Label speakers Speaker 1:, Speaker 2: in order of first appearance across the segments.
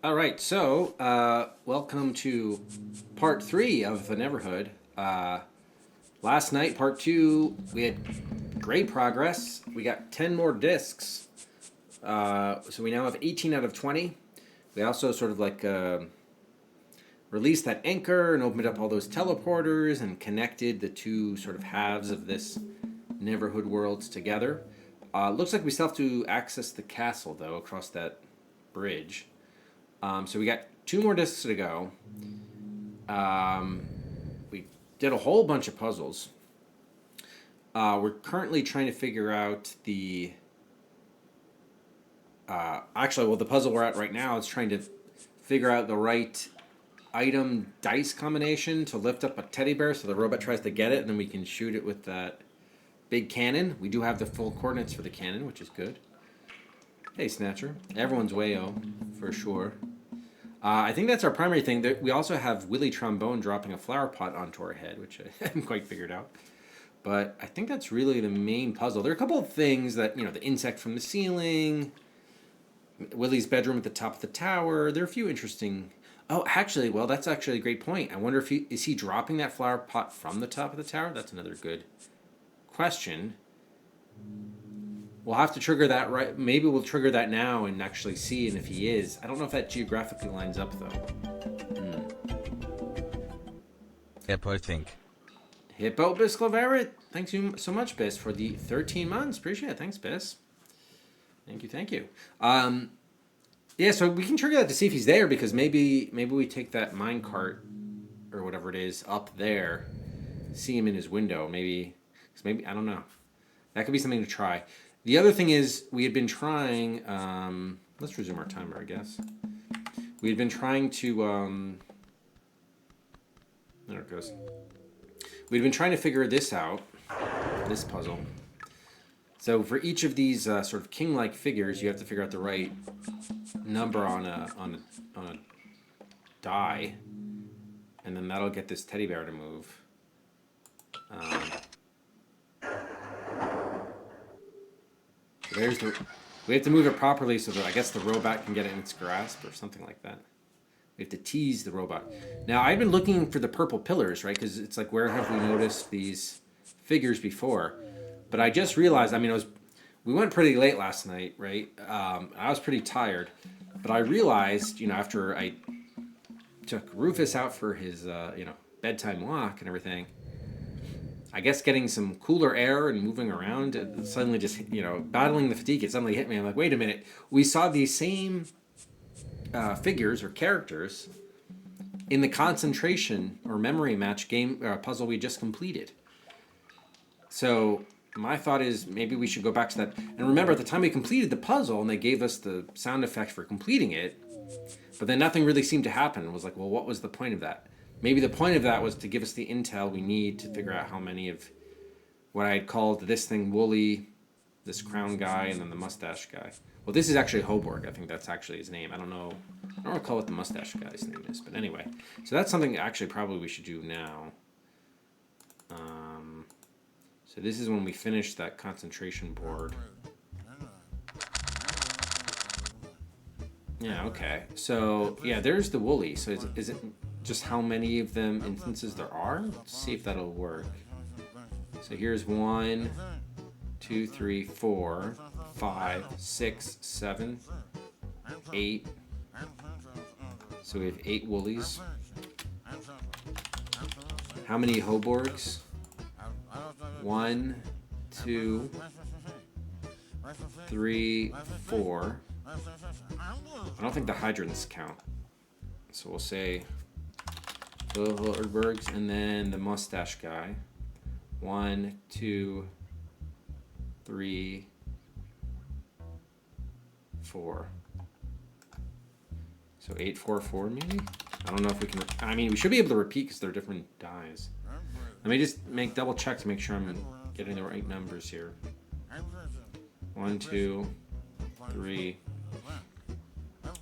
Speaker 1: All right, so welcome to part three of the Neverhood. Last night, part two, we had great progress. We got 10 more discs. So we now have 18 out of 20. We also sort of released that anchor and opened up all those teleporters and connected the two sort of halves of this Neverhood worlds together. Looks like we still have to access the castle, though, across that bridge. So we got two more discs to go. We did a whole bunch of puzzles. We're currently trying to figure out the... the puzzle we're at right now is trying to figure out the right item dice combination to lift up a teddy bear so the robot tries to get it, and then we can shoot it with that big cannon. We do have the full coordinates for the cannon, which is good. Hey, Snatcher. Everyone's wayo, for sure. I think that's our primary thing. We also have Willie Trombone dropping a flower pot onto our head, which I haven't quite figured out. But I think that's really the main puzzle. There are a couple of things that, the insect from the ceiling, Willie's bedroom at the top of the tower. There are a few interesting... Oh, actually, well, that's actually a great point. I wonder if is he dropping that flower pot from the top of the tower? That's another good question. We'll have to trigger that right. Maybe we'll trigger that now and actually see, and if he is. I don't know if that geographically lines up, though.
Speaker 2: Hippo, I think.
Speaker 1: Hippo Bisclaveret. Thanks you so much, Bis, for the 13 months. Appreciate it. Thanks, Bis. Thank you. Yeah, so we can trigger that to see if he's there, because maybe we take that mine cart or whatever it is up there, see him in his window. Maybe I don't know. That could be something to try. The other thing is, we had been trying... let's resume our timer, I guess. We had been trying to... there it goes. We'd been trying to figure this out, this puzzle. So for each of these sort of king-like figures, you have to figure out the right number on a die, and then that'll get this teddy bear to move. We have to move it properly so that I guess the robot can get it in its grasp or something like that. We have to tease the robot. Now, I've been looking for the purple pillars, right? Because it's like, where have we noticed these figures before? But I just realized, we went pretty late last night, right? I was pretty tired. But I realized, after I took Rufus out for his, bedtime walk and everything, I guess getting some cooler air and moving around, it suddenly just, battling the fatigue, it suddenly hit me. I'm like, wait a minute. We saw these same figures or characters in the concentration or memory match game puzzle we just completed. So my thought is maybe we should go back to that. And remember, at the time we completed the puzzle and they gave us the sound effect for completing it, but then nothing really seemed to happen. It was like, well, what was the point of that? Maybe the point of that was to give us the intel we need to figure out how many of what I had called this thing Wooly, this crown guy, and then the mustache guy. Well, this is actually Hoborg. I think that's actually his name. I don't recall what the mustache guy's name is. But anyway, so that's something actually probably we should do now. So this is when we finish that concentration board. Yeah, okay. So, yeah, there's the Wooly. So is it just how many of them instances there are? Let's see if that'll work. So here's 1, 2, 3, 4, 5, 6, 7, 8. So we have 8 Woolies. How many Hoborgs? 1, 2, 3, 4. I don't think the hydrants count. So we'll say Hoborgs and then the mustache guy. 1, 2, 3, 4. So 8, 4, 4 maybe? I don't know if we can... we should be able to repeat because they're different dies. Let me just double check to make sure I'm getting the right numbers here. 1, 2, 3.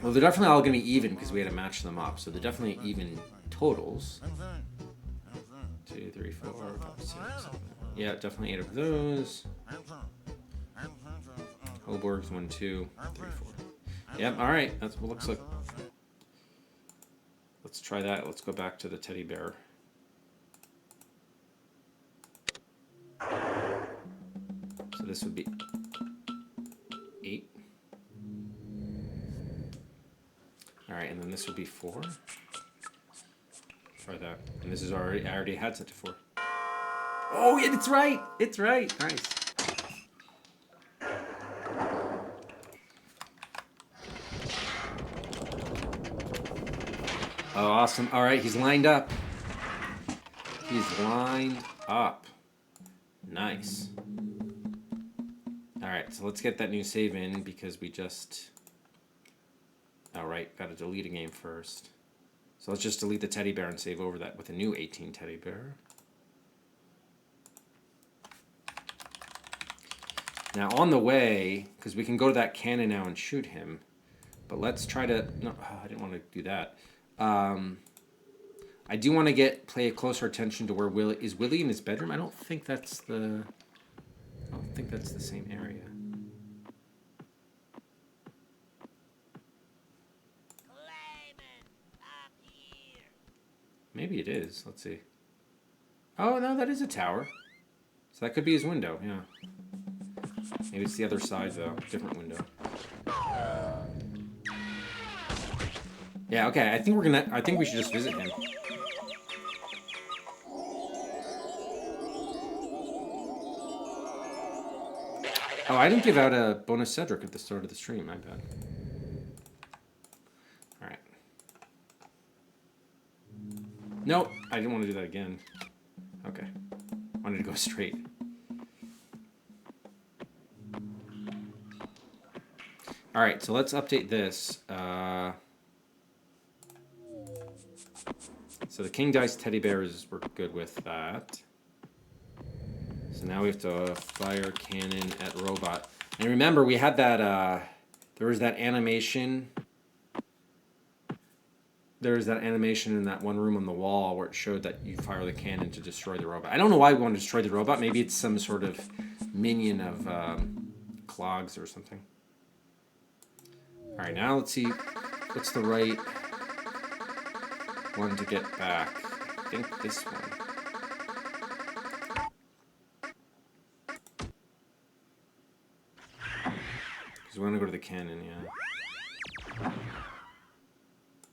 Speaker 1: Well, they're definitely all going to be even because we had to match them up. So they're definitely even totals. 2, 3, 4, 5, 6, 7. Yeah, definitely 8 of those. Hoborgs, 1, 2, 3, 4. Yep, alright. That's what it looks like. let's try that. Let's go back to the teddy bear. So this would be 8. All right, and then this would be 4. Try that. And this is already, I already had set to 4. Oh, yeah, it's right. It's right. Nice. Oh, awesome. All right, he's lined up. He's lined up. Nice. All right, so let's get that new save in because we just... All right, got to delete a game first. So let's just delete the teddy bear and save over that with a new 18 teddy bear. Now on the way, because we can go to that cannon now and shoot him, but let's try to... No, I didn't want to do that. I do want to pay closer attention to where Willie is. Willie in his bedroom? I don't think that's the same area. Maybe it is. Let's see. Oh no, that is a tower. So that could be his window. Yeah. Maybe it's the other side though. Different window. Yeah. Okay. I think we should just visit him. Oh, I didn't give out a bonus Cedric at the start of the stream. My bad. All right. Nope, I didn't want to do that again. Okay. Wanted to go straight. All right, so let's update this. So the King Dice teddy bears, we're good with that. So now we have to fire cannon at robot. And remember, we had that, there was that animation. There's that animation in that one room on the wall where it showed that you fire the cannon to destroy the robot. I don't know why we want to destroy the robot. Maybe it's some sort of minion of clogs or something. All right, now let's see what's the right one to get back. I think this one. Because we want to go to the cannon, yeah.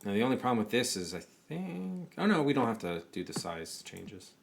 Speaker 1: Now the only problem with this is I think... Oh no, we don't have to do the size changes.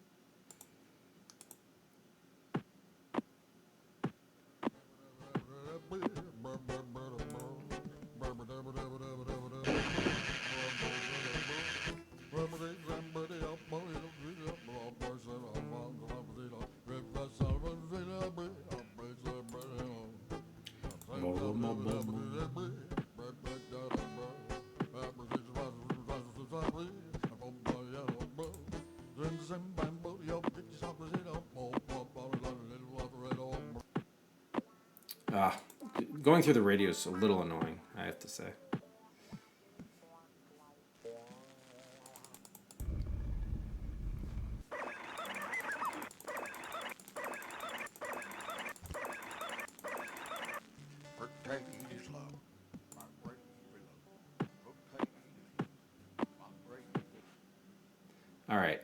Speaker 1: Going through the radio is a little annoying, I have to say. All right.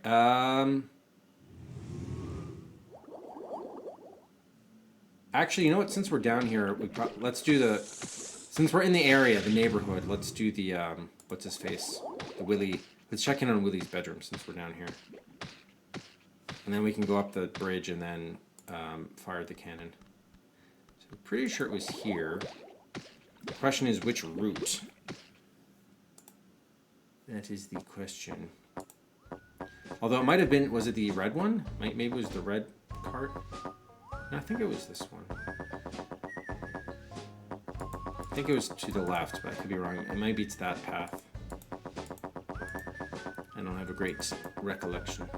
Speaker 1: Actually, you know what? Since we're down here, let's do the... Since we're in the area, the neighborhood, let's do the... what's his face? The Willie... Let's check in on Willie's bedroom since we're down here. And then we can go up the bridge and then fire the cannon. So I'm pretty sure it was here. The question is which route? That is the question. Although it might have been... Was it the red one? Maybe it was the red cart? No, I think it was this one. I think it was to the left, but I could be wrong. It might be it's that path. I don't have a great recollection.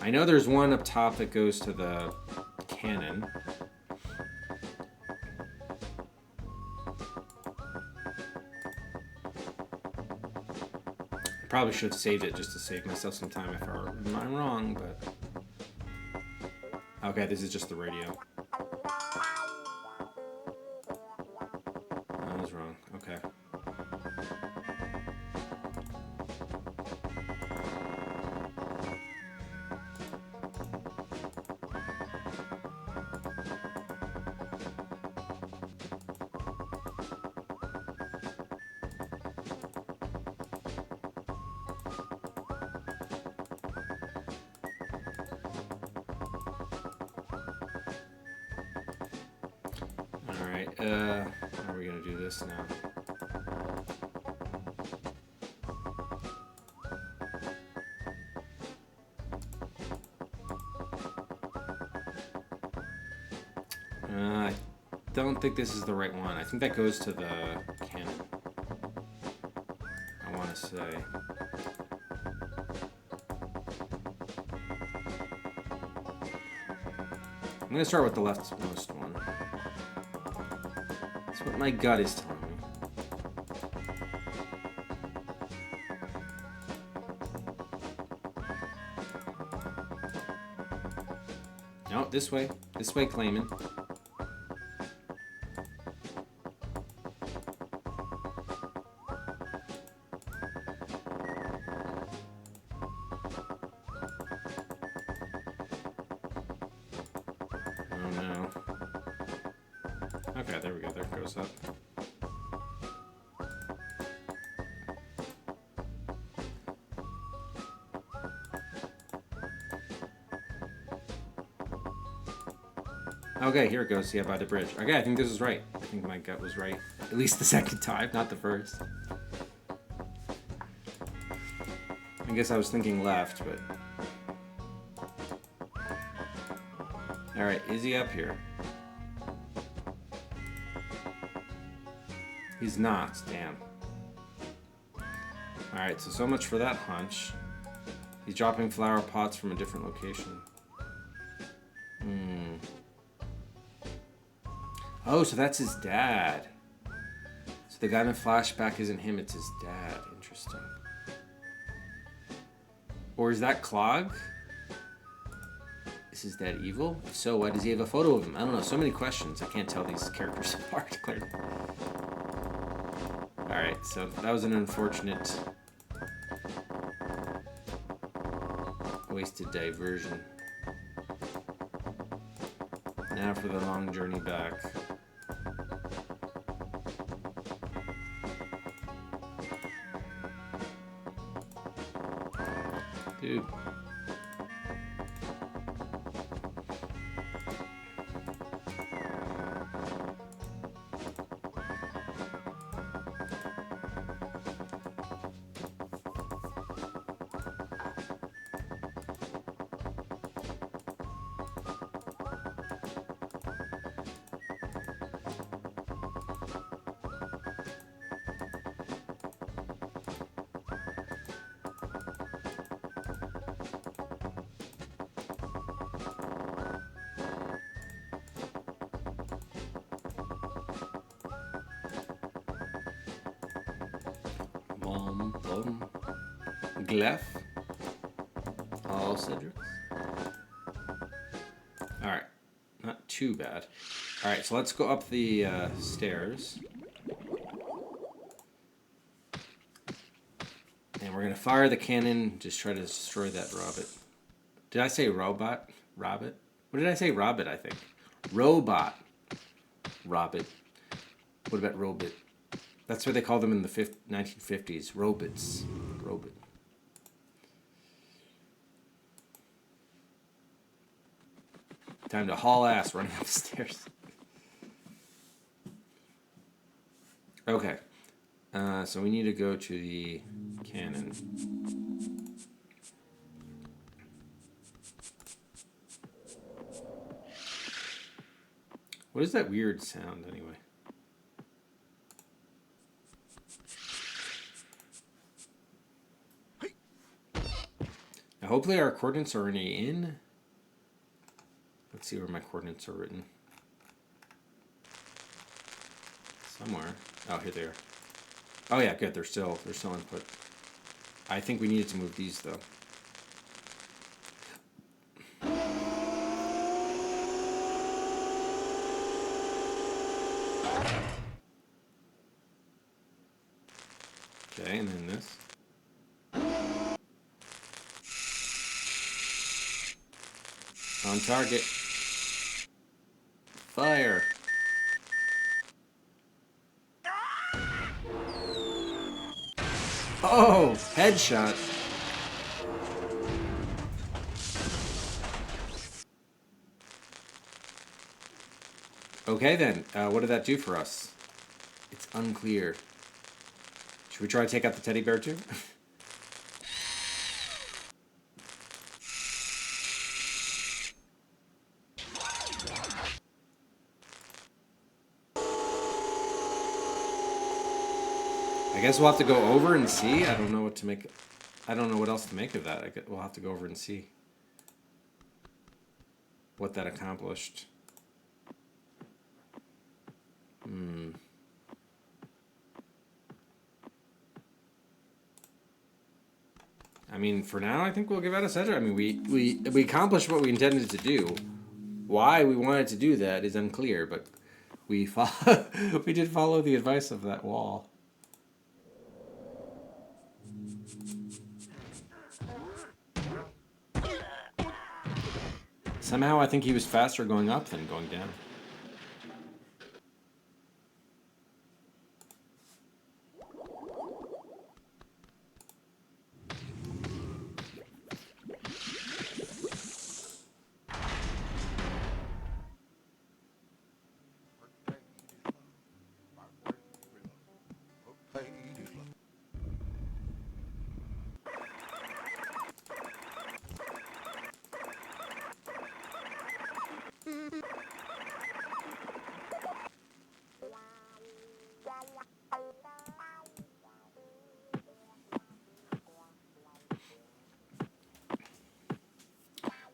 Speaker 1: I know there's one up top that goes to the cannon. Probably should have saved it just to save myself some time if I'm wrong, but... Okay, this is just the radio. I was wrong. Okay. All right. How are we gonna do this now? I don't think this is the right one. I think that goes to the cannon. I want to say. I'm gonna start with the leftmost one. That's what my gut is telling me. No, this way. This way, Clayman. Oh no. Okay, there we go. There it goes up. Okay, here it goes. Yeah, by the bridge. Okay, I think this is right. I think my gut was right. At least the second time, not the first. I guess I was thinking left, but... Alright, is he up here? He's not, damn. Alright, so much for that hunch. He's dropping flower pots from a different location. Oh, so that's his dad. So the guy in the flashback isn't him, it's his dad. Interesting. Or is that Clog? Is his dad evil? If so, why does he have a photo of him? I don't know, so many questions. I can't tell these characters apart, clearly. Alright, so that was an unfortunate... wasted diversion. Now for the long journey back. Dude. Glef. All Cedric. Alright. Not too bad. Alright, so let's go up the stairs. And we're going to fire the cannon, just try to destroy that robot. Did I say robot? Robot? What did I say? Robot, I think. Robot. Robot. What about robot? That's what they called them in the 1950s. Robots. Robot. Time to haul ass running upstairs. Okay. So we need to go to the cannon. What is that weird sound anyway? Now hopefully our coordinates are already in. Let's see where my coordinates are written. Somewhere. Oh, here they are. Oh yeah, good. They're still input. I think we needed to move these though. Okay, and then this. On target. Fire. Oh, headshot. Okay then, what did that do for us? It's unclear. Should we try to take out the teddy bear too? I guess we'll have to go over and see. I don't know what to make. I don't know what else to make of that. We'll have to go over and see what that accomplished. I mean, for now, I think we'll give out a center. I mean, we accomplished what we intended to do. Why we wanted to do that is unclear, but we we did follow the advice of that wall. Somehow, I think he was faster going up than going down.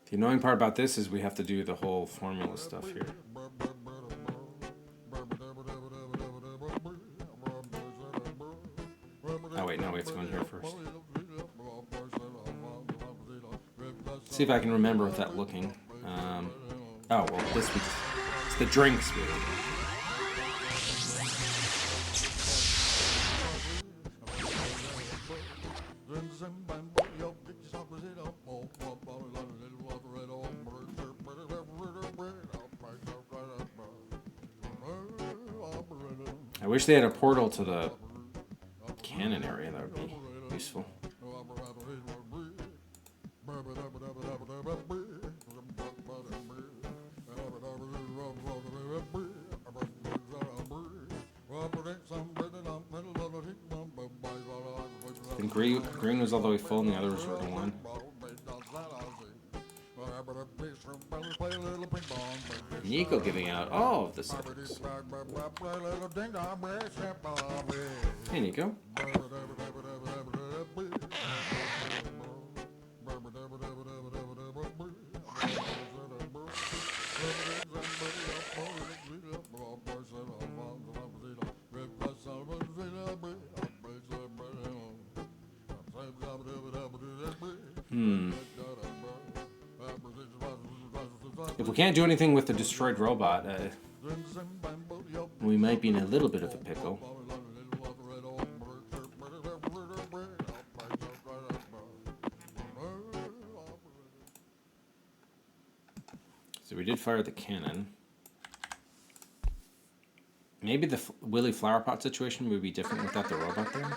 Speaker 1: The annoying part about this is we have to do the whole formula stuff here. Oh wait, no, we have to go in here first. See if I can remember without looking. Oh, well, this week, it's the drinks week. I wish they had a portal to the cannon area. That would be useful. I think green was all the way full and the others were the one. Nico giving out all of the settings. Hey, Nico. If we can't do anything with the destroyed robot, we might be in a little bit of a pickle. So we did fire the cannon. Maybe the Willy Flower Pot situation would be different without the robot there.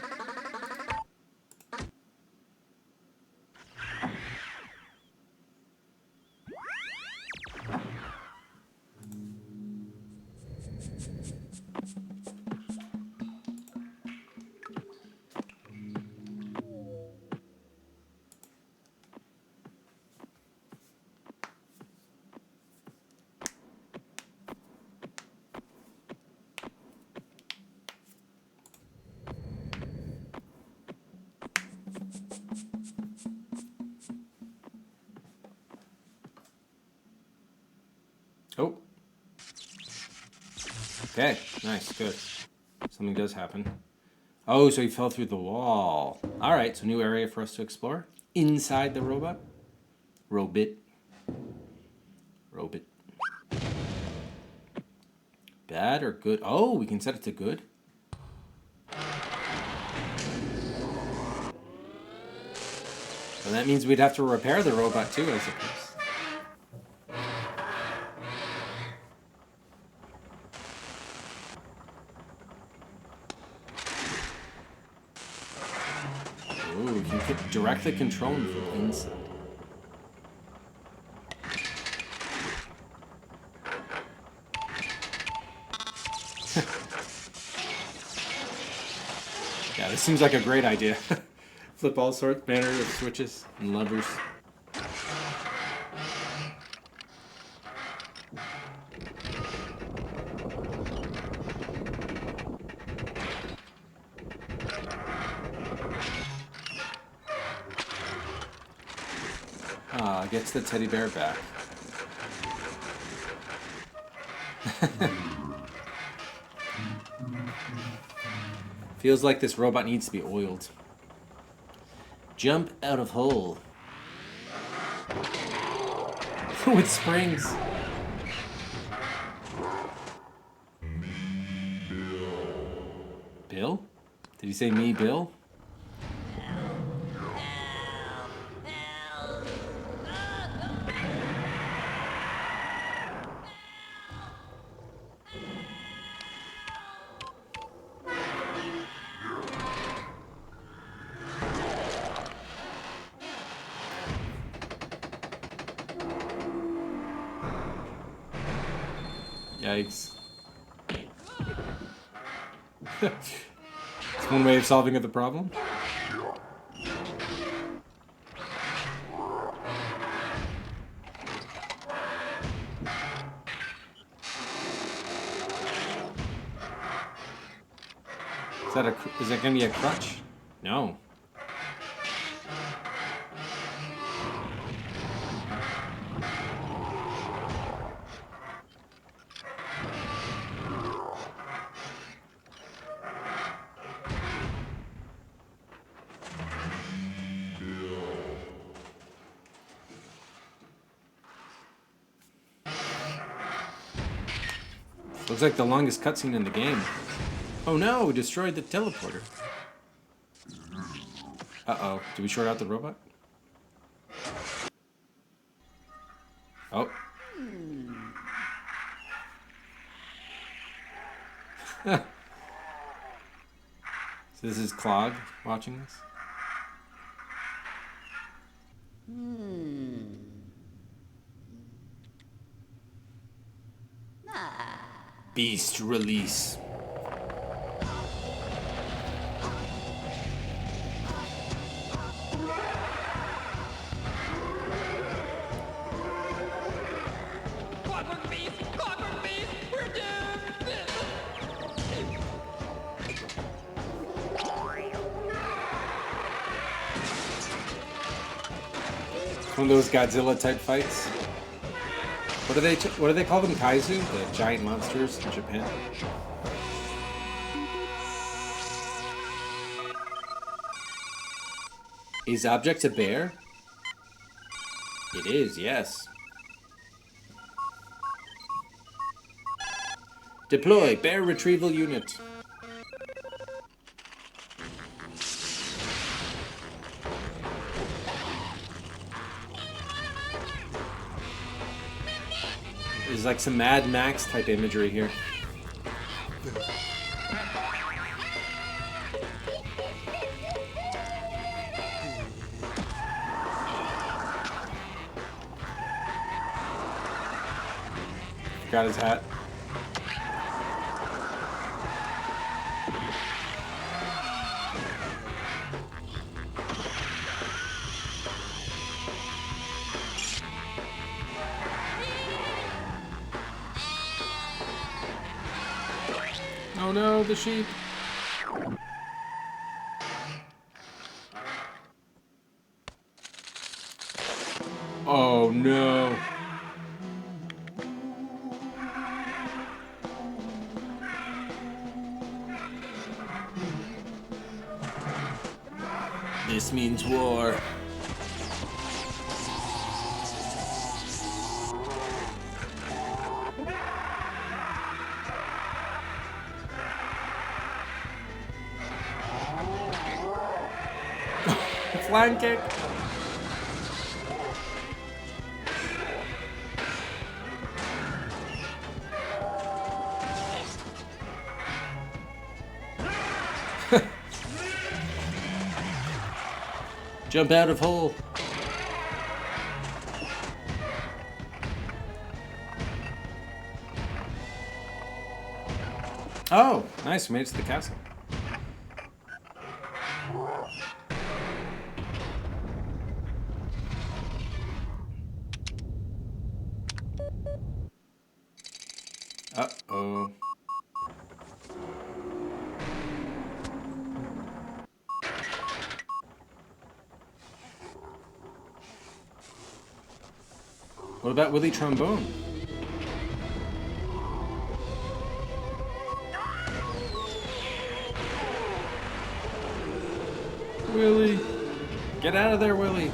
Speaker 1: Oh. Okay, nice, good. Something does happen. Oh, so he fell through the wall. All right, so new area for us to explore. Inside the robot. Robit. Bad or good? Oh, we can set it to good. And that means we'd have to repair the robot too, I suppose. Ooh, we can directly control him from inside. Yeah, this seems like a great idea. Flip all sorts, manner of switches and levers. Gets the teddy bear back. Feels like this robot needs to be oiled. Jump out of hole. With springs. Bill? Did he say me, Bill? Yikes. It's one way of solving the problem. Is that gonna be a crutch? No. Looks like the longest cutscene in the game. Oh no, we destroyed the teleporter. Uh-oh. Did we short out the robot? Oh. So this is Clog watching this? Beast release. One of those Godzilla type fights. What do they call them? Kaizu, the giant monsters in Japan. Is object a bear? It is, yes. Deploy bear retrieval unit. There's like some Mad Max type imagery here. Got his hat. Oh no, the sheep. Oh no. This means war. Flying kick. Jump out of hole. Oh, nice. We made it to the castle. Uh-oh. What about Willie Trombone? Willie! Get out of there, Willie!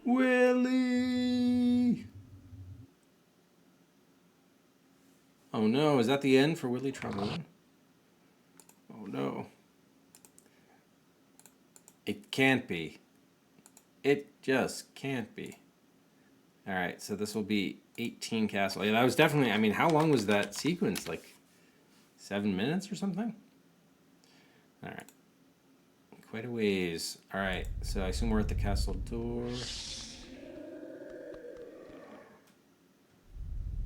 Speaker 1: Willie! Oh no, is that the end for Willie Trombone? Oh no. It can't be. It just can't be. Alright, so this will be 18 castle. Yeah, that was definitely, I mean, how long was that sequence? Like 7 minutes or something? Alright. Quite a ways. Alright, so I assume we're at the castle door.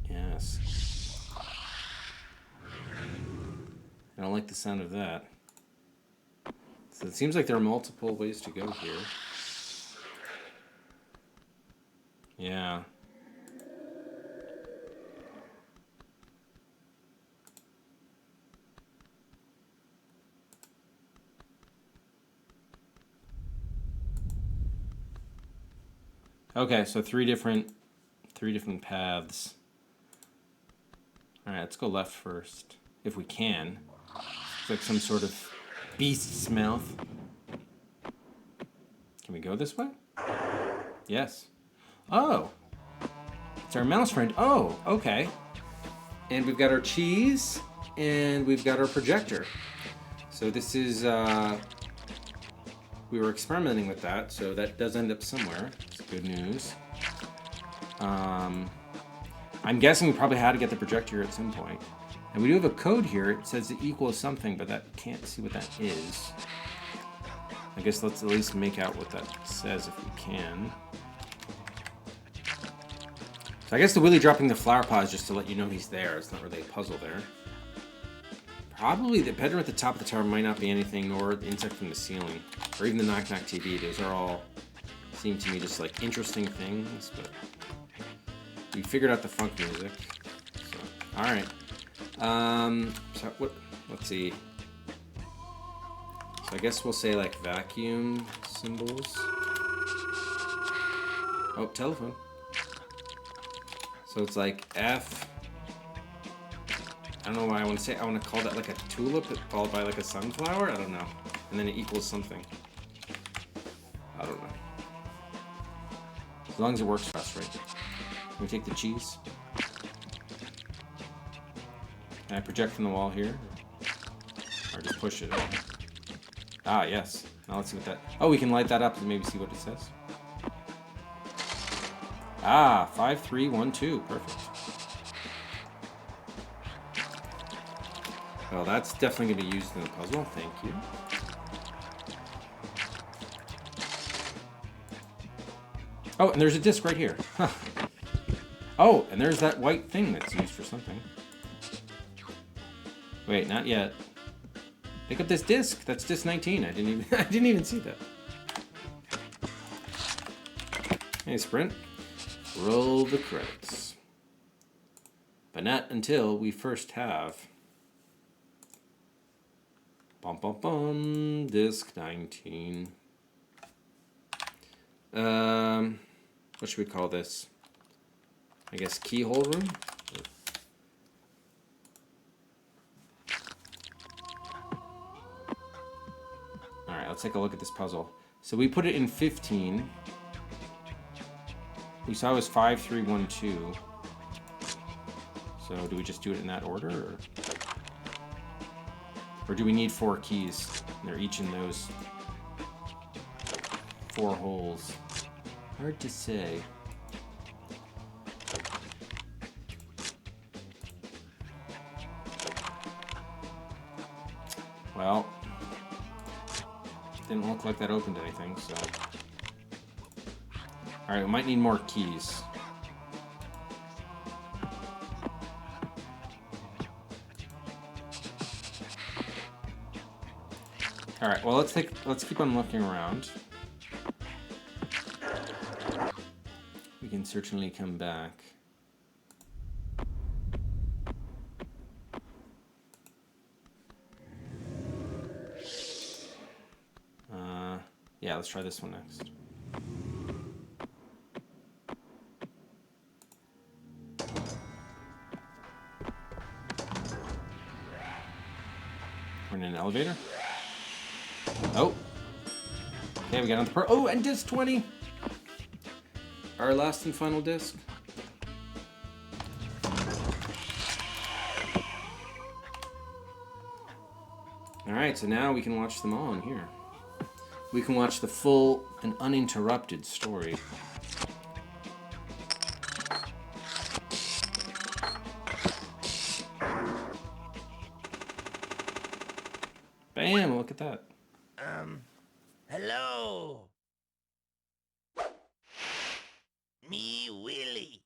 Speaker 1: Yes. I don't like the sound of that. So it seems like there are multiple ways to go here. Yeah. Okay, so three different paths. All right, let's go left first, if we can. It's like some sort of beast's mouth. Can we go this way? Yes. Oh, it's our mouse friend. Oh, okay. And we've got our cheese, and we've got our projector. So this is, we were experimenting with that, so that does end up somewhere. It's good news. I'm guessing we probably had to get the projector at some point. And we do have a code here. It says it equals something, but that can't see what that is. I guess let's at least make out what that says if we can. So I guess the Willy dropping the flower pot is just to let you know he's there. It's not really a puzzle there. Probably the bedroom at the top of the tower might not be anything, nor the insect from the ceiling, or even the Knock Knock TV. Those are all, seem to me, just like interesting things, but we figured out the funk music. So, all right. So what? Let's see. So I guess we'll say like vacuum symbols. Oh, telephone. So it's like F. I don't know why I want to say. I want to call that like a tulip followed by like a sunflower. I don't know. And then it equals something. I don't know. As long as it works for us, right? Can we take the cheese? Can I project from the wall here? Or just push it? Ah, yes. Now let's see what that... Oh, we can light that up and maybe see what it says. Ah, 5312. Perfect. Well, that's definitely going to be used in the puzzle. Thank you. Oh, and there's a disc right here. Huh. Oh, and there's that white thing that's used for something. Wait, not yet. Pick up this disc. That's disc 19. I didn't even see that. Hey, Sprint. Roll the credits. But not until we first have... Bum bum bum. Disc 19. What should we call this? I guess keyhole room? Alright, let's take a look at this puzzle. So we put it in 15. We saw it was 5312. So do we just do it in that order? Or do we need 4 keys? They're each in those. 4 holes? Hard to say. Well, didn't look like that opened anything, so... Alright, we might need more keys. Alright, well let's keep on looking around. We can certainly come back. Yeah, let's try this one next. We're in an elevator. Oh. Okay, we got on the pro. Oh, and disc 20. Our last and final disc. Alright, so now we can watch them all in here. We can watch the full and uninterrupted story. Bam, look at that.
Speaker 2: Hello. Me Willie.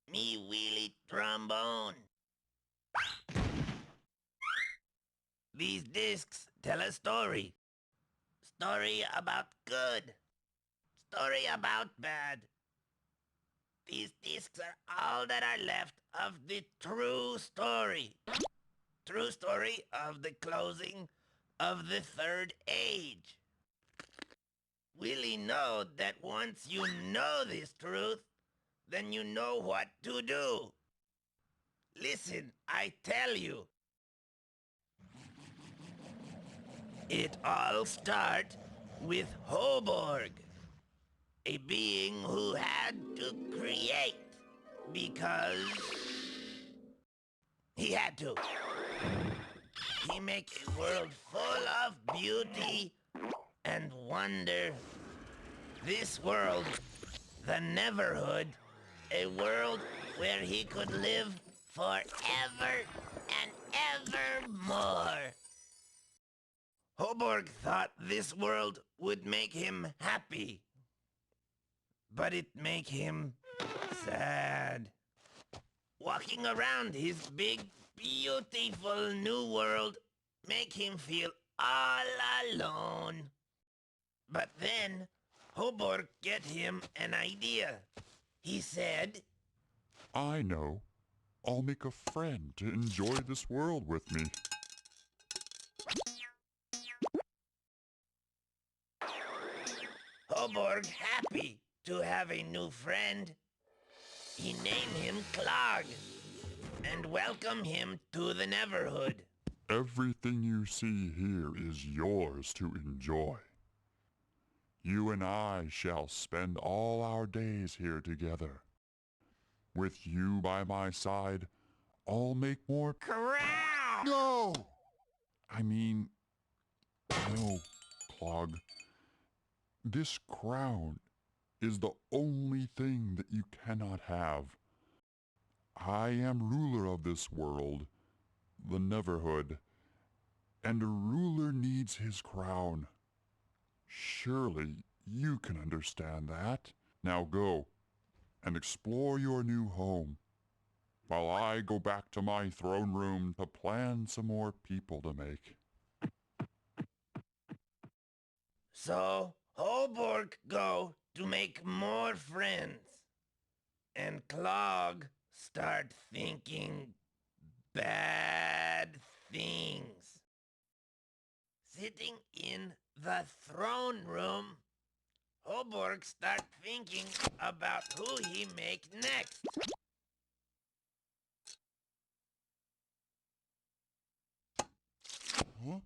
Speaker 2: Me Willie trombone. These discs tell a story. Story about good. Story about bad. These discs are all that are left of the true story. True story of the closing of the third age. Willie know that once you know this truth, then you know what to do. Listen, I tell you. It all starts with Hoborg, a being who had to create because he had to. He make a world full of beauty and wonder. This world, the Neverhood, a world where he could live forever and evermore. Hoborg thought this world would make him happy, but it make him sad. Walking around his big, beautiful new world make him feel all alone. But then, Hoborg get him an idea. He said,
Speaker 3: I know. I'll make a friend to enjoy this world with me.
Speaker 2: Hoborg happy to have a new friend. He named him Clog and welcomed him to the Neverhood.
Speaker 3: Everything you see here is yours to enjoy. You and I shall spend all our days here together. With you by my side, I'll make more...
Speaker 2: Corral!
Speaker 3: No! I mean... No, Clog. This crown is the only thing that you cannot have. I am ruler of this world, the Neverhood, and a ruler needs his crown. Surely you can understand that. Now go and explore your new home, while I go back to my throne room to plan some more people to make.
Speaker 2: So Hoborg go to make more friends. And Clog start thinking bad things. Sitting in the throne room, Hoborg start thinking about who he make next.
Speaker 3: Huh?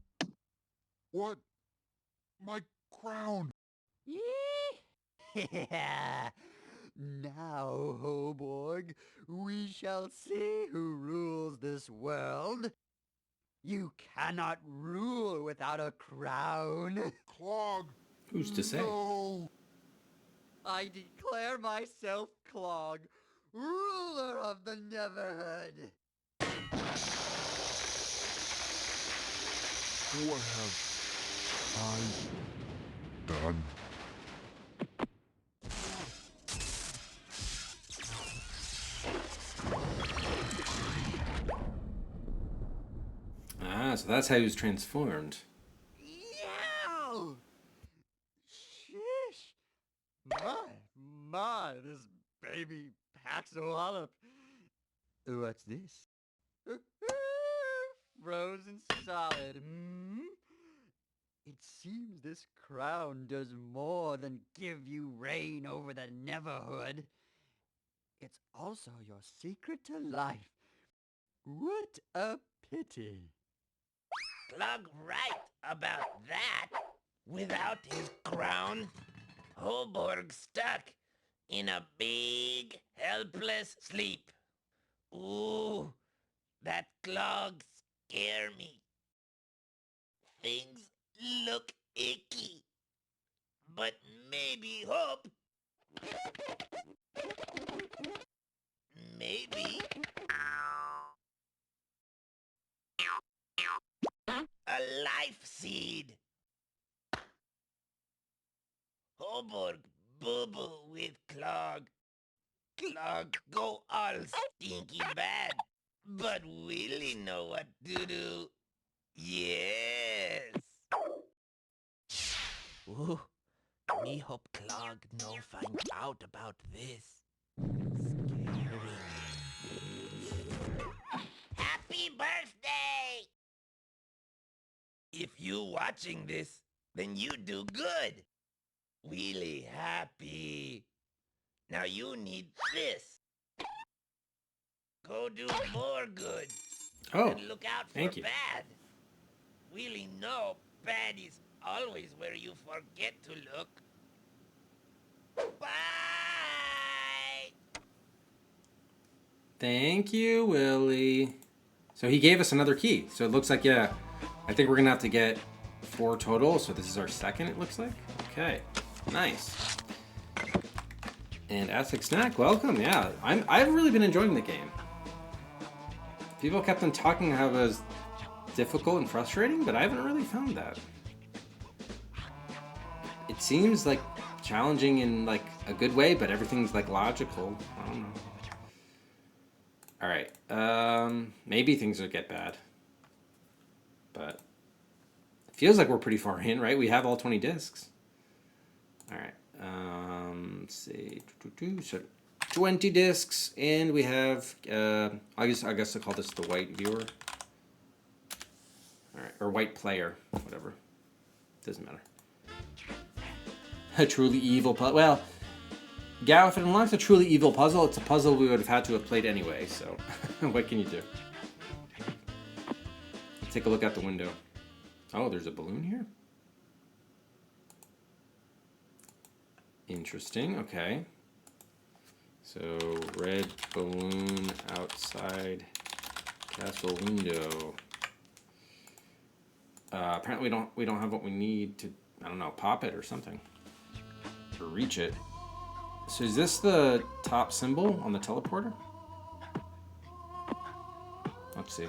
Speaker 3: What? My crown!
Speaker 4: Now, Hoborg, we shall see who rules this world. You cannot rule without a crown.
Speaker 3: Clog!
Speaker 1: Who's to say?
Speaker 3: No!
Speaker 4: I declare myself Clog, ruler of the Neverhood.
Speaker 3: What have I done?
Speaker 1: Ah, so that's how he was transformed.
Speaker 4: Yow! Shish! My, this baby packs a wallop. What's this? Frozen solid, hmm? It seems this crown does more than give you reign over the Neverhood. It's also your secret to life. What a pity.
Speaker 2: Glug right about that. Without his crown, Hoborg stuck in a big, helpless sleep. Ooh, that clog scare me. Things look icky. But maybe hope. Maybe a life seed. Hoborg boo-boo with clog. Clog go all stinky bad. But Willie know what to do. Yes. Ooh, me hope Clog no find out about this. Scary. Happy birthday! If you watching this, then you do good. Really happy. Now you need this. Go do more good.
Speaker 1: Oh,
Speaker 2: And look out for
Speaker 1: thank you.
Speaker 2: bad. Really know bad is always where you forget to look. Bye!
Speaker 1: Thank you, Willie. So he gave us another key. So it looks like, yeah, I think we're going to have to get 4 total. So this is our second, it looks like. Okay, nice. And Aztec Snack, welcome. Yeah, I've really been enjoying the game. People kept on talking how it was difficult and frustrating, but I haven't really found that. It seems like challenging in like a good way, but everything's like logical. I don't know. All right, maybe things will get bad, but it feels like we're pretty far in, right? We have all 20 discs. All right, let's see. So 20 discs, and we have. I guess I'll call this the white viewer. All right, or white player, whatever. Doesn't matter. A truly evil puzzle. Well, Gao, if it unlocks a truly evil puzzle, it's a puzzle we would have had to have played anyway, so what can you do? Let's take a look out the window. Oh, there's a balloon here? Interesting, okay. So, red balloon outside castle window. Apparently we don't have what we need to, I don't know, pop it or something. Or reach it. So is this the top symbol on the teleporter? Let's see.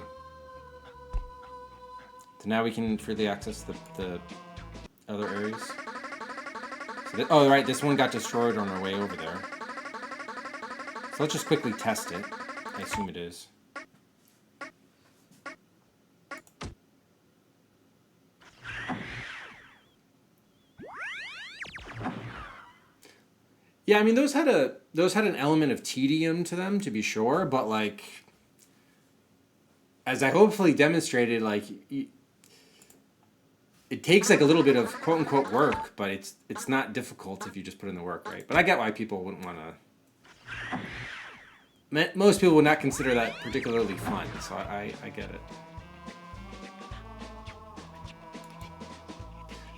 Speaker 1: So now we can freely access the other areas. So oh, right, this one got destroyed on our way over there. So let's just quickly test it. I assume it is. Yeah, I mean those had an element of tedium to them, to be sure, but like as I hopefully demonstrated, like it takes like a little bit of quote unquote work, but it's not difficult if you just put in the work, right? But I get why people wouldn't want to. Most people would not consider that particularly fun, so I get it.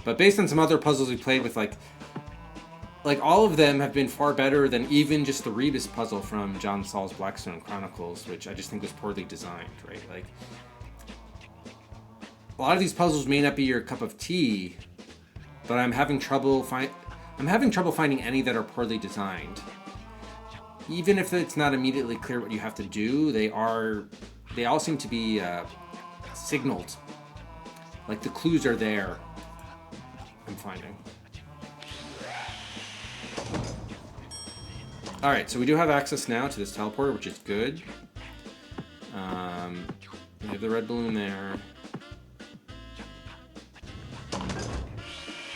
Speaker 1: But based on some other puzzles we played with, like all of them have been far better than even just the Rebus puzzle from John Saul's Blackstone Chronicles, which I just think was poorly designed, right? Like, a lot of these puzzles may not be your cup of tea, but I'm having trouble finding any that are poorly designed. Even if it's not immediately clear what you have to do, they all seem to be signaled. Like the clues are there. I'm finding. All right, so we do have access now to this teleporter, which is good. We have the red balloon there.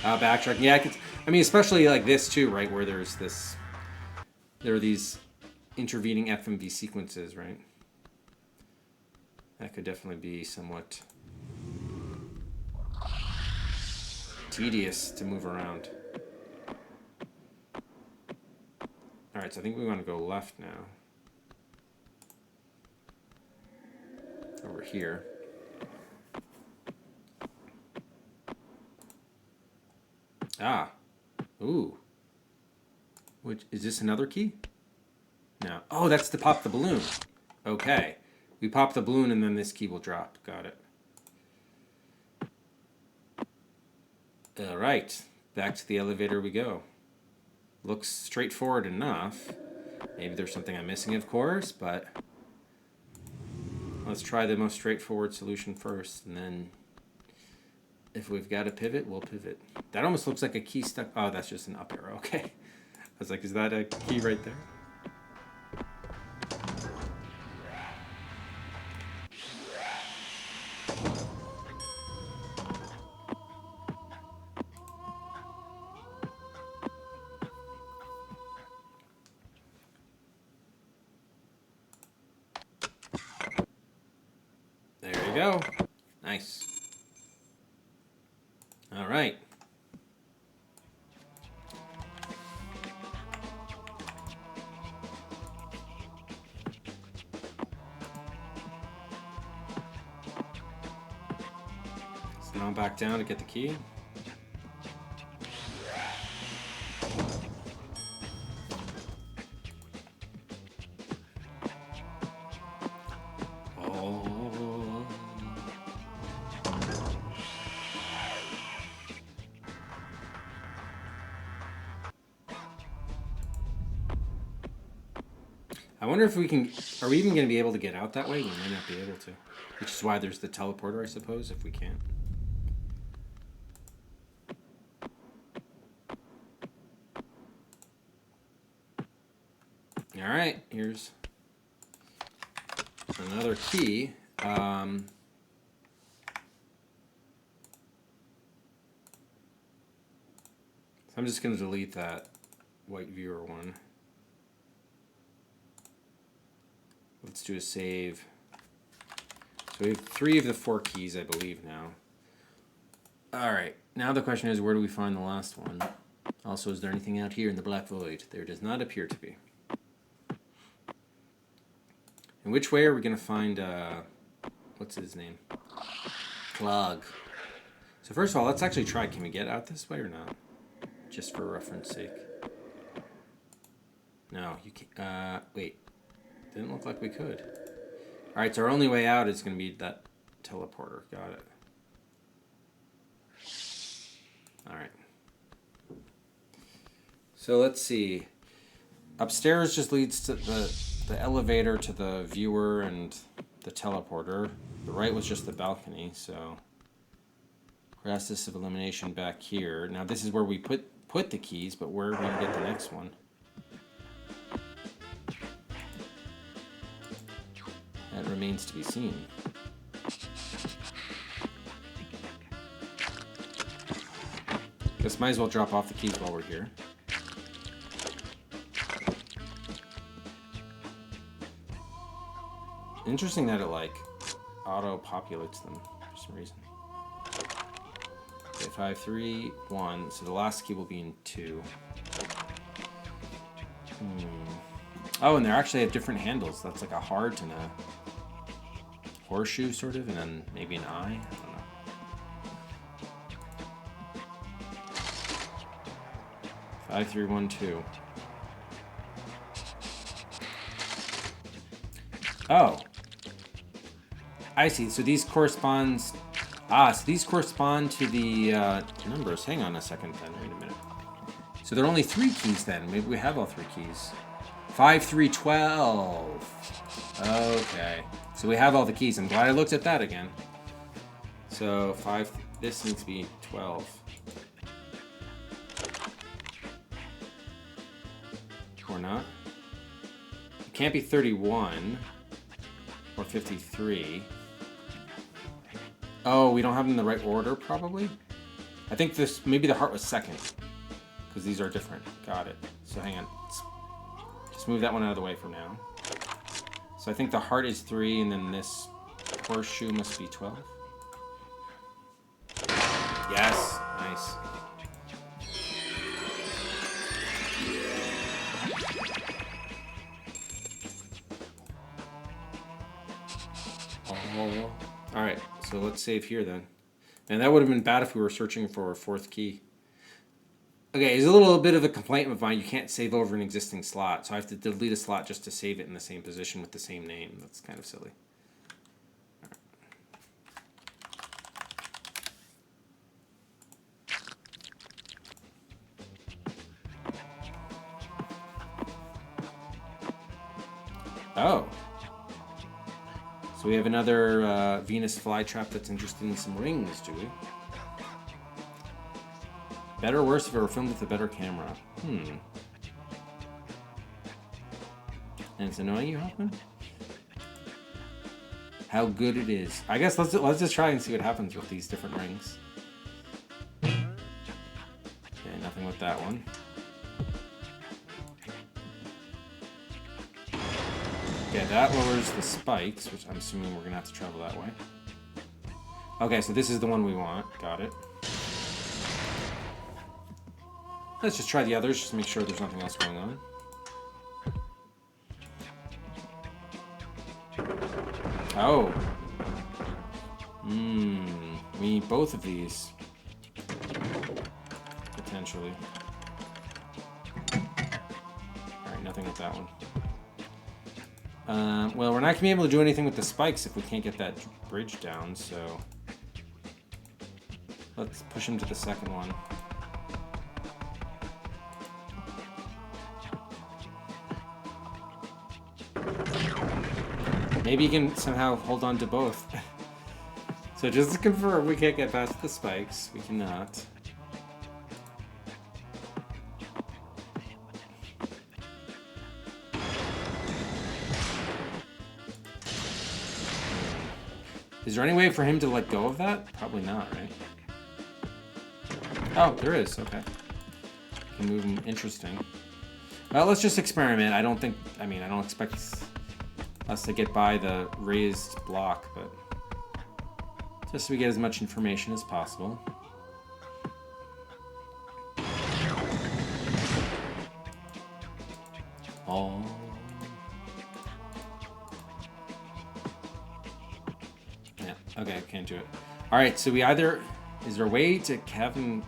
Speaker 1: Backtracking. Yeah, I mean, especially like this too, right? Where there are these intervening FMV sequences, right? That could definitely be somewhat tedious to move around. All right, so I think we want to go left now. Over here. Ah. Ooh. Which is this another key? No. Oh, that's to pop the balloon. Okay. We pop the balloon and then this key will drop. Got it. All right. Back to the elevator we go. Looks straightforward enough. Maybe there's something I'm missing, of course, but let's try the most straightforward solution first, and then if we've got to pivot, we'll pivot. That almost looks like a key stuck. Oh, that's just an up arrow. Okay. I was like, is that a key right there? There you go. Nice. All right. So now I'm back down to get the key. I wonder if we can... Are we even going to be able to get out that way? We might not be able to. Which is why there's the teleporter, I suppose, if we can. Alright, here's another key. So I'm just going to delete that white viewer one. Let's do a save. So we have 3 of the 4 keys, I believe, now. Alright, now the question is, where do we find the last one? Also, is there anything out here in the black void? There does not appear to be. And which way are we going to find, what's his name? Clog. So first of all, let's actually try, can we get out this way or not? Just for reference sake. No, you can't, wait. Didn't look like we could. Alright, so our only way out is going to be that teleporter. Got it. Alright. So let's see. Upstairs just leads to the elevator to the viewer and the teleporter. The right was just the balcony, so process of elimination back here. Now this is where we put the keys, but where are we going to get the next one? That remains to be seen. Guess might as well drop off the keys while we're here. Interesting that it like auto-populates them for some reason. Okay, 5, 3, 1. So the last key will be in 2. Oh, and they actually have different handles. That's like a heart and a horseshoe, sort of, and then maybe an eye. I don't know. Five, 3, 1, 2. Oh. I see. So these corresponds Ah, so these correspond to the numbers. Hang on a second then. Wait a minute. So there are only 3 keys then. Maybe we have all 3 keys. 5, 3, 12. Okay. So we have all the keys. I'm glad I looked at that again. So 5, this needs to be 12. Or not. It can't be 31 or 53. Oh, we don't have them in the right order, probably? I think this, maybe the heart was second. Because these are different. Got it. So hang on. Let's just move that one out of the way for now. So I think the heart is 3, and then this horseshoe must be 12. Yes. Nice. Oh. Alright, so let's save here then. And that would have been bad if we were searching for a 4th key. Okay, it's a little bit of a complaint of mine. You can't save over an existing slot, so I have to delete a slot just to save it in the same position with the same name. That's kind of silly. Oh. So we have another Venus flytrap that's interested in some rings, do we? Better or worse if it were filmed with a better camera? And it's annoying you, Hoffman? How good it is. I guess let's just try and see what happens with these different rings. Okay, nothing with that one. Okay, that lowers the spikes, which I'm assuming we're gonna have to travel that way. Okay, so this is the one we want. Got it. Let's just try the others, just to make sure there's nothing else going on. Oh. We need both of these. Potentially. Alright, nothing with that one. Well, we're not going to be able to do anything with the spikes if we can't get that bridge down, so... Let's push him to the second one. Maybe you can somehow hold on to both. So just to confirm, we can't get past the spikes. We cannot. Is there any way for him to let go of that? Probably not, right? Oh, there is. Okay. Can move him. Interesting. Well, let's just experiment. I don't expect us to get by the raised block, but just so we get as much information as possible. Oh. Yeah, okay, can't do it. Alright, so we either... Is there a way to have him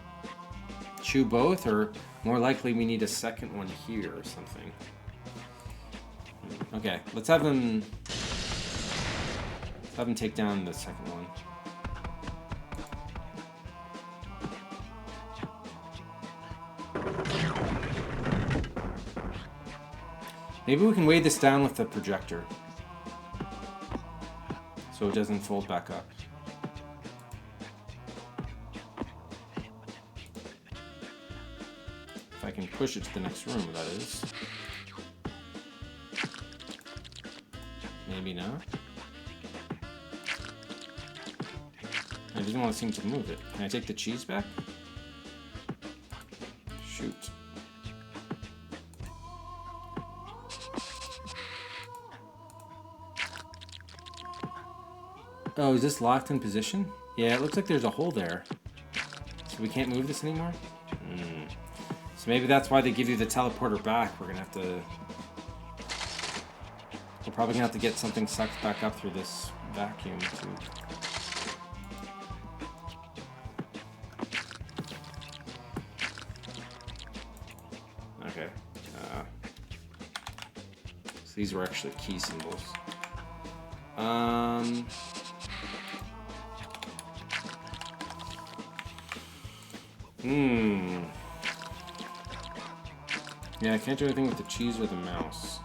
Speaker 1: chew both, or more likely we need a second one here or something? Okay, let's have him take down the second one. Maybe we can weigh this down with the projector so it doesn't fold back up. If I can push it to the next room, that is. Maybe not. I didn't want to seem to move it. Can I take the cheese back? Shoot. Oh, is this locked in position? Yeah, it looks like there's a hole there. So we can't move this anymore? So maybe that's why they give you the teleporter back. We're gonna have to... We're probably gonna have to get something sucked back up through this vacuum too. Okay. So these were actually key symbols. Hmm. Yeah, I can't do anything with the cheese or the mouse.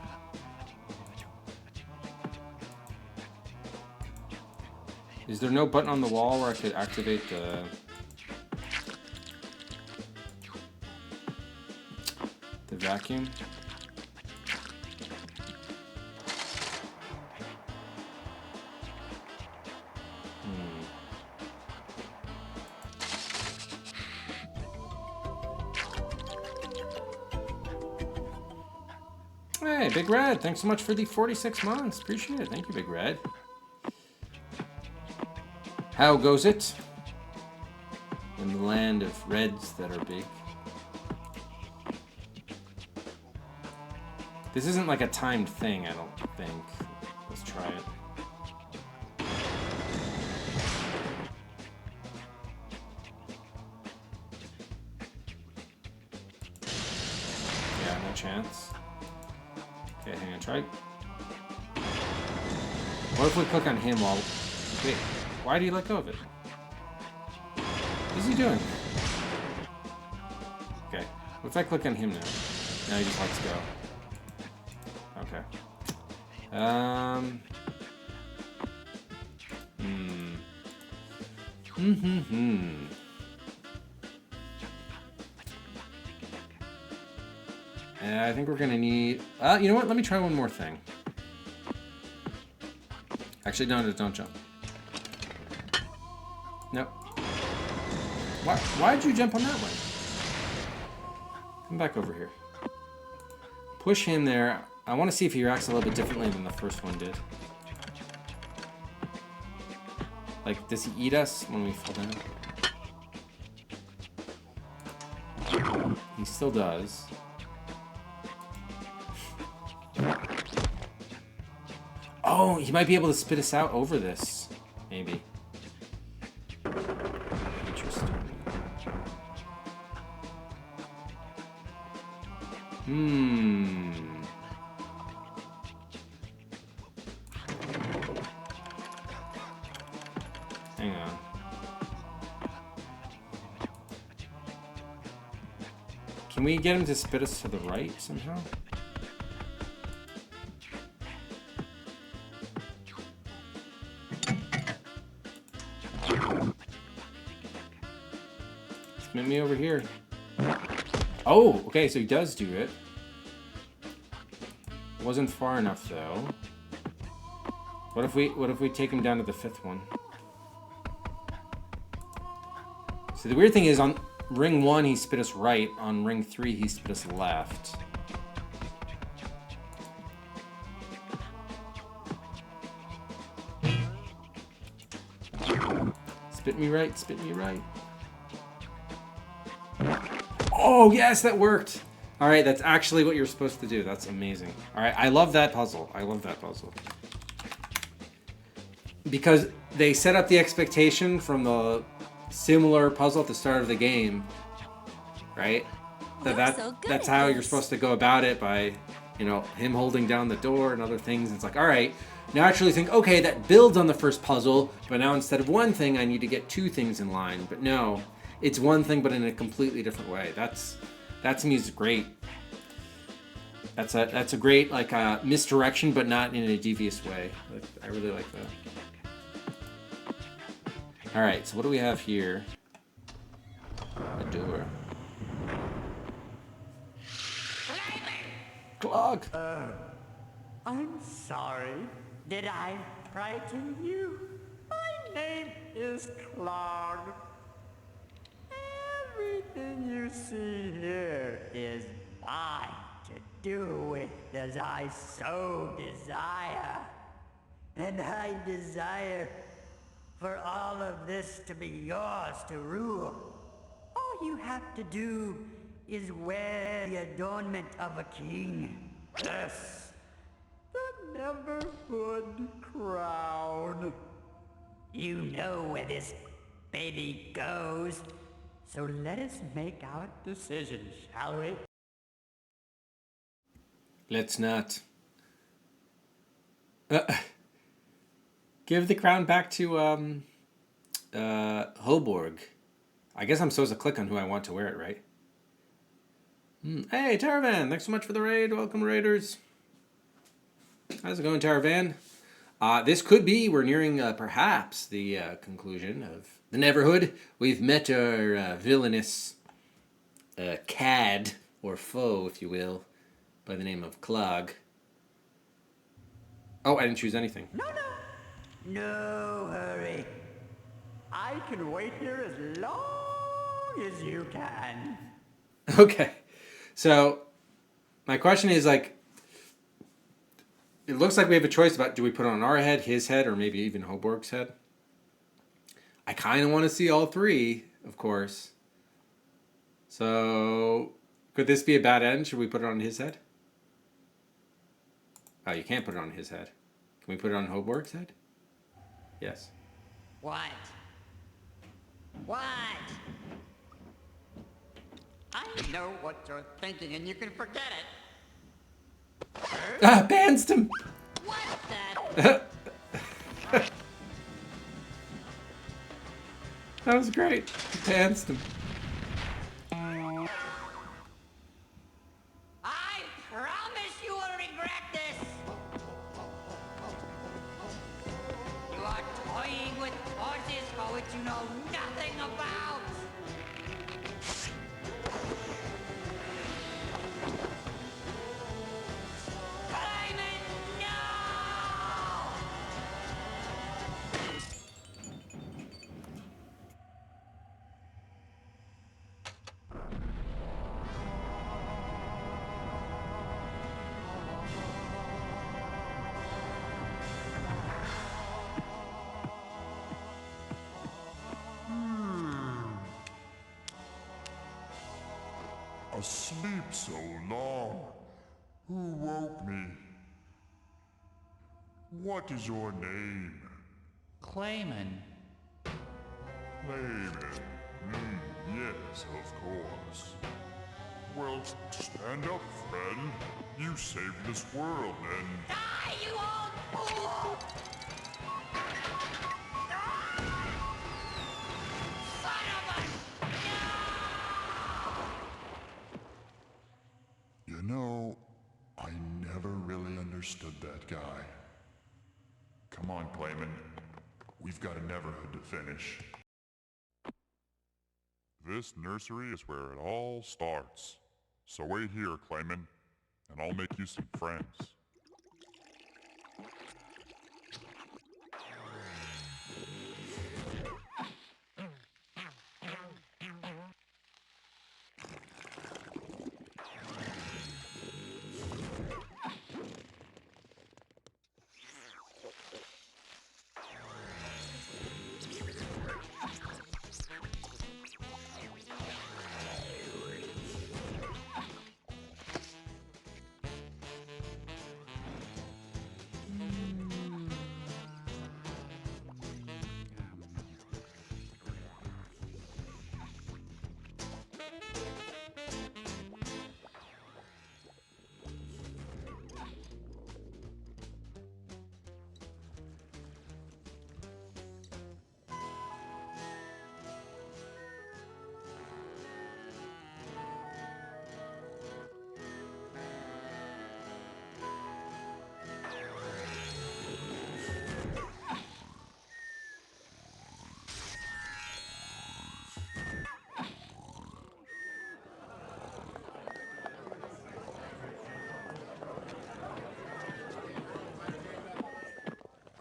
Speaker 1: Is there no button on the wall where I could activate the vacuum? Hey, Big Red, thanks so much for the 46 months. Appreciate it. Thank you, Big Red. How goes it? In the land of reds that are big. This isn't like a timed thing, I don't think. Let's try it. Yeah, no chance. Okay, hang on, try. What if we click on him while... Wait, why do you let go of it? What is he doing? Okay, what if I click on him now? Now he just lets go. Okay. I think we're gonna need... you know what? Let me try one more thing. Actually, no, don't jump. Nope. Why'd you jump on that one? Come back over here. Push him there. I want to see if he reacts a little bit differently than the first one did. Like, does he eat us when we fall down? He still does. Oh, he might be able to spit us out over this. Maybe. Interesting. Hang on. Can we get him to spit us to the right somehow? Spit me over here. Oh, okay, so he does do it. Wasn't far enough though. What if we take him down to the fifth one? So the weird thing is on ring 1 he spit us right, on ring 3 he spit us left. Spit me right, spit me right. Oh yes, that worked! Alright, that's actually what you're supposed to do. That's amazing. Alright, I love that puzzle. I love that puzzle. Because they set up the expectation from the similar puzzle at the start of the game, right? That's how you're supposed to go about it, by, you know, him holding down the door and other things. It's like, all right, now actually think, okay, that builds on the first puzzle, but now instead of one thing, I need to get 2 things in line. But no, it's one thing, but in a completely different way. That to me is great. That's a great like misdirection, but not in a devious way. I really like that. All right, so what do we have here? A door. Clog.
Speaker 4: I'm sorry. Did I frighten you? My name is Clog. Everything you see here is mine to do with as I so desire. And I desire for all of this to be yours to rule. All you have to do is wear the adornment of a king. Yes, the Neverhood crown. You know where this baby goes, so let us make our decision, shall we?
Speaker 1: Let's not. Give the crown back to Hoborg. I guess I'm supposed to click on who I want to wear it, right? Hey, Taravan, thanks so much for the raid. Welcome, raiders. How's it going, Taravan? This could be, we're nearing perhaps the conclusion of the Neverhood. We've met our villainous cad, or foe, if you will, by the name of Clog. Oh, I didn't choose anything.
Speaker 4: No hurry. I can wait here as long as you can.
Speaker 1: Okay. So, my question is, like, it looks like we have a choice about do we put it on our head, his head, or maybe even Hoborg's head. I kind of want to see all three, of course. So, could this be a bad end? Should we put it on his head? Oh, you can't put it on his head. Can we put it on Hoborg's head? Yes.
Speaker 4: What? What? I know what you're thinking, and you can forget it.
Speaker 1: Ah, bansed him!
Speaker 4: What the?
Speaker 1: That was great. Bansed him.
Speaker 4: I promise you will regret this. You are toying with forces for which you know nothing about. Climate, no!
Speaker 3: Asleep so long. Who woke me? What is your name?
Speaker 5: Clayman.
Speaker 3: Clayman. Yes, of course. Well, stand up, friend. You saved this world, and
Speaker 4: Die, you old fool! Son of a...
Speaker 3: you know, I never really understood that guy. Come on, Clayman. We've got a Neverhood to finish. This nursery is where it all starts. So wait here, Clayman, and I'll make you some friends.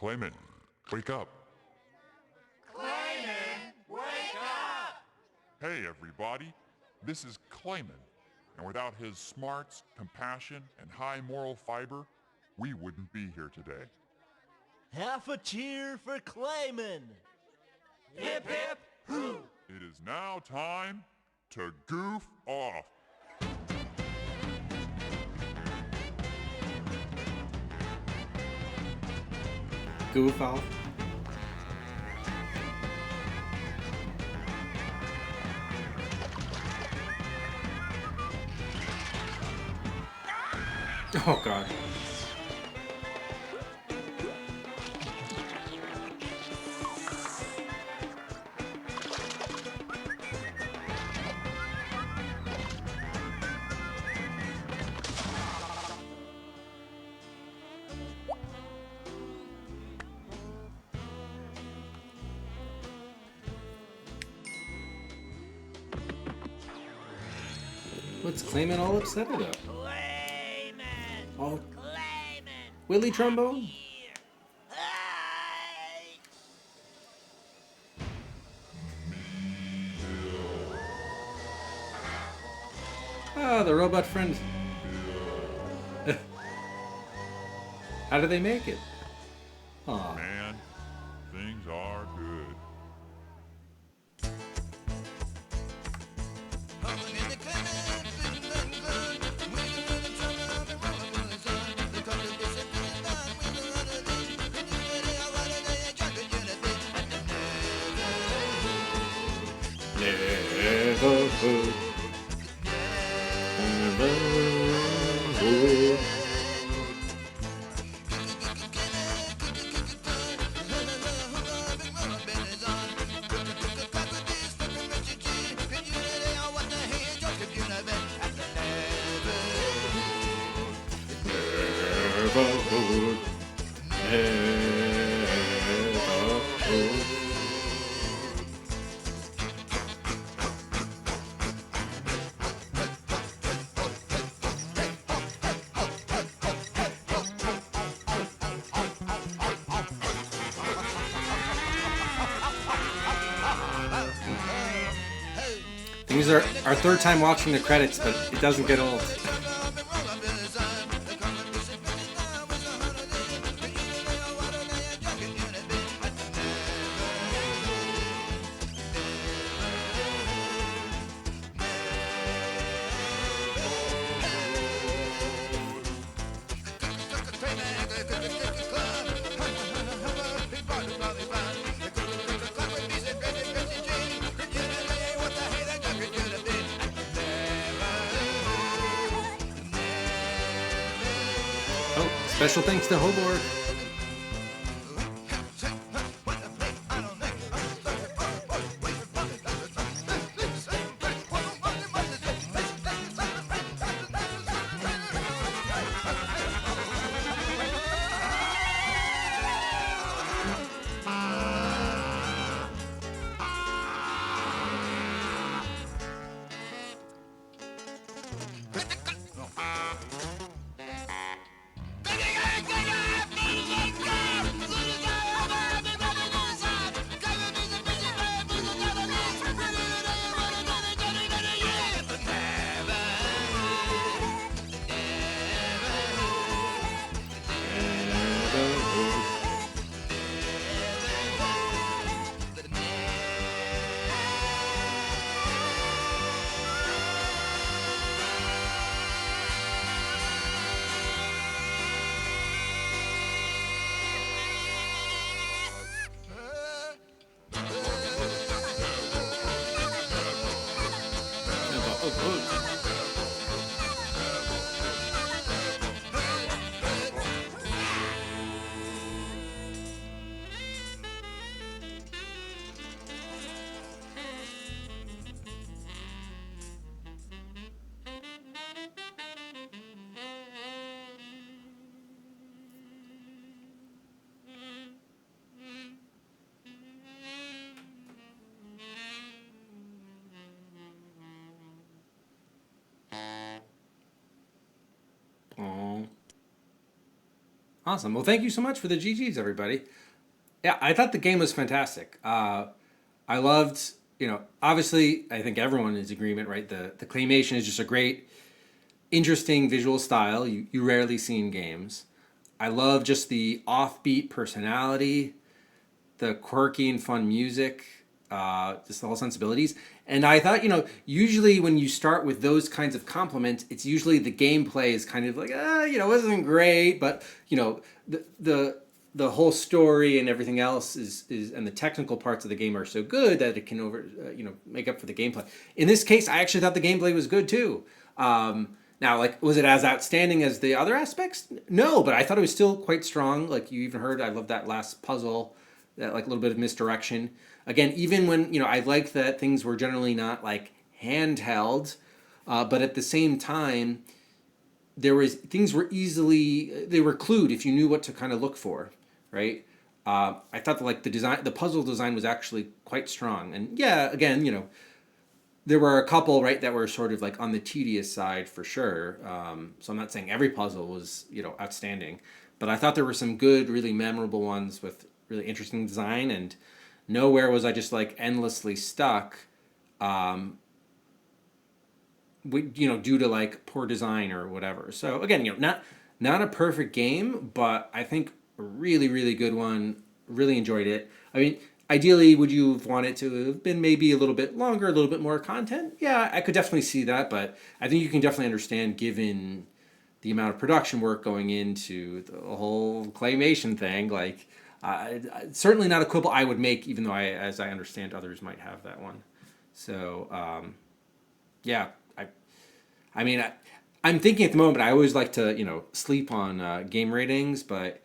Speaker 3: Clayman, wake up.
Speaker 4: Clayman, wake up!
Speaker 3: Hey, everybody. This is Clayman. And without his smarts, compassion, and high moral fiber, we wouldn't be here today.
Speaker 5: Half a cheer for Clayman.
Speaker 4: Hip hip hoo!
Speaker 3: It is now time to goof off.
Speaker 1: Goof off. Oh, God. What's Clayman all upset about?
Speaker 2: Clayman!
Speaker 1: Oh,
Speaker 2: Clayman!
Speaker 1: Willie Trombone?
Speaker 2: Here! Hey!
Speaker 1: Ah, the robot friend. How did they make it? Aw.
Speaker 3: Man, things are good.
Speaker 1: Neverhood. Neverhood. Neverhood. Neverhood. These are our third time watching the credits, but it doesn't get old. Oh, special thanks to Hoborg. Oh. Awesome. Well, thank you so much for the GGs, everybody. Yeah, I thought the game was fantastic. I loved, obviously, I think everyone is in agreement, right? The claymation is just a great, interesting visual style you rarely see in games. I love just the offbeat personality, the quirky and fun music, just the whole sensibilities. And I thought, usually when you start with those kinds of compliments, it's usually the gameplay is kind of like, wasn't great, but the whole story and everything else is and the technical parts of the game are so good that it can make up for the gameplay. In this case, I actually thought the gameplay was good too. Now, like, was it as outstanding as the other aspects? No, but I thought it was still quite strong. Like you even heard, I love that last puzzle, that like little bit of misdirection. Again, even when I liked that things were generally not like handheld, but at the same time, they were clued if you knew what to kind of look for, right? I thought that, like the puzzle design was actually quite strong, and yeah, again, there were a couple, right, that were sort of like on the tedious side for sure. So I'm not saying every puzzle was, outstanding, but I thought there were some good, really memorable ones with really interesting design, and nowhere was I just like endlessly stuck, um, due to like poor design or whatever. So again, not a perfect game, but I think a really, really good one. Really enjoyed it. I mean, ideally, would you have wanted to have been maybe a little bit longer, a little bit more content? Yeah, I could definitely see that, but I think you can definitely understand given the amount of production work going into the whole claymation thing. Like, certainly not a quibble I would make, even though as I understand, others might have that one. So, yeah, I mean, I'm thinking at the moment. I always like to, sleep on game ratings, but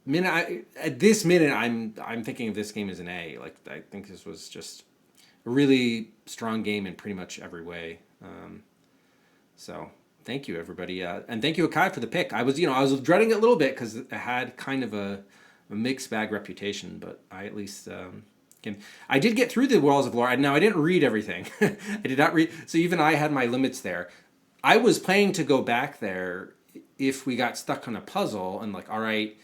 Speaker 1: at this minute, I'm thinking of this game as an A. Like, I think this was just a really strong game in pretty much every way. So thank you, everybody, and thank you, Akai, for the pick. I was dreading it a little bit because it had kind of a mixed bag reputation, but I at least. I did get through the Walls of Lore. Now I didn't read everything. I did not read, so even I had my limits there. I was planning to go back there if we got stuck on a puzzle and like, all right,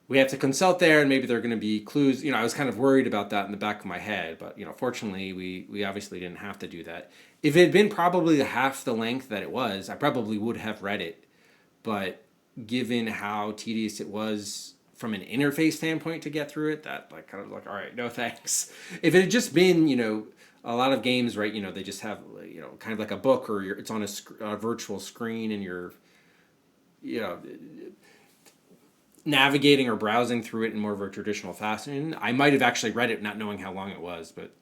Speaker 1: we have to consult there, and maybe there are going to be clues. I was kind of worried about that in the back of my head, but fortunately, we obviously didn't have to do that. If it had been probably half the length that it was, I probably would have read it. But given how tedious it was from an interface standpoint to get through it, that like kind of like, all right, no thanks. If it had just been, a lot of games, right, they just have, kind of like a book, or it's on a virtual screen, and you're, you know, navigating or browsing through it in more of a traditional fashion, I might have actually read it not knowing how long it was, but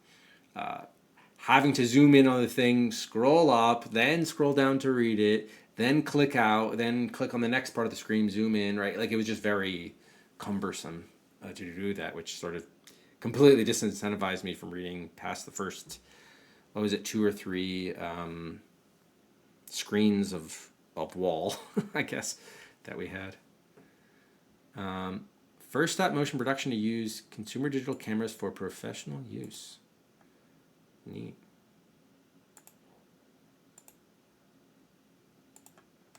Speaker 1: having to zoom in on the thing, scroll up, then scroll down to read it, then click out, then click on the next part of the screen, zoom in, right? Like, it was just very cumbersome to do that, which sort of completely disincentivized me from reading past the first, what was it, 2 or 3 screens of wall, I guess, that we had. First stop motion production to use consumer digital cameras for professional use. Neat.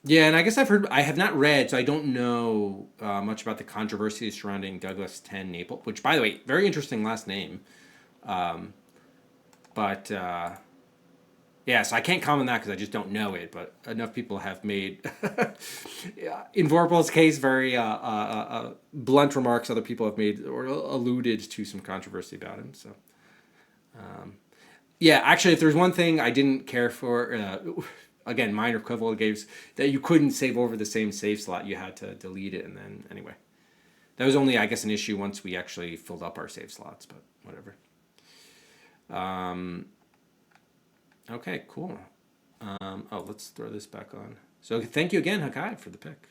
Speaker 1: Yeah, and I guess I have not read, so I don't know much about the controversy surrounding Douglas 10 Naple, which, by the way, very interesting last name. But yeah, so I can't comment on that because I just don't know it, but enough people have made, in Vorpal's case, very blunt remarks. Other people have made or alluded to some controversy about him. So, yeah, actually, if there's one thing I didn't care for, again, minor quibble games, that you couldn't save over the same save slot. You had to delete it, and then, anyway. That was only, I guess, an issue once we actually filled up our save slots, but whatever. Okay, cool. Let's throw this back on. So thank you again, Hakai, for the pick.